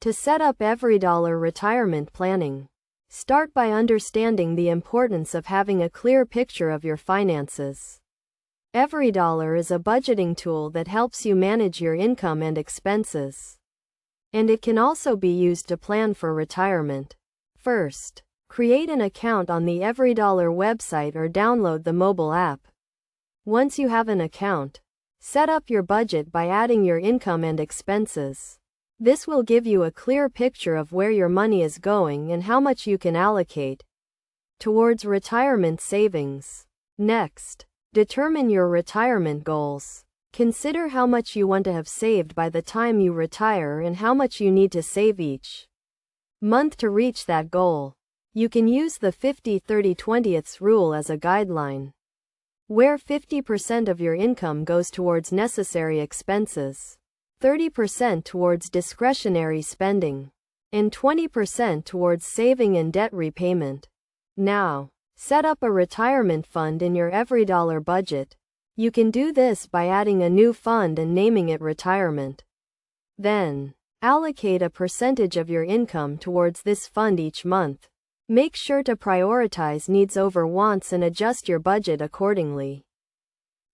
To set up EveryDollar retirement planning, start by understanding the importance of having a clear picture of your finances. EveryDollar is a budgeting tool that helps you manage your income and expenses, and it can also be used to plan for retirement. First, create an account on the EveryDollar website or download the mobile app. Once you have an account, set up your budget by adding your income and expenses. This will give you a clear picture of where your money is going and how much you can allocate towards retirement savings. Next, determine your retirement goals. Consider how much you want to have saved by the time you retire and how much you need to save each month to reach that goal. You can use the 50-30-20 rule as a guideline, where 50% of your income goes towards necessary expenses, 30% towards discretionary spending, and 20% towards saving and debt repayment. Now, set up a retirement fund in your EveryDollar budget. You can do this by adding a new fund and naming it retirement. Then, allocate a percentage of your income towards this fund each month. Make sure to prioritize needs over wants and adjust your budget accordingly.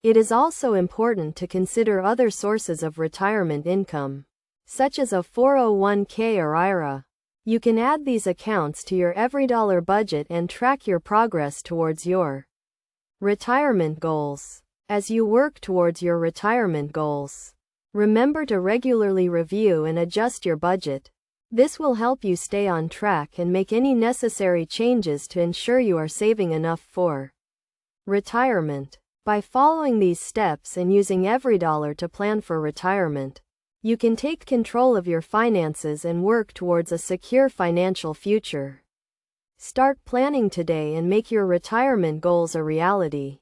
It is also important to consider other sources of retirement income, such as a 401k or IRA. You can add these accounts to your EveryDollar budget and track your progress towards your retirement goals. As you work towards your retirement goals, remember to regularly review and adjust your budget. This will help you stay on track and make any necessary changes to ensure you are saving enough for retirement. By following these steps and using EveryDollar to plan for retirement, you can take control of your finances and work towards a secure financial future. Start planning today and make your retirement goals a reality.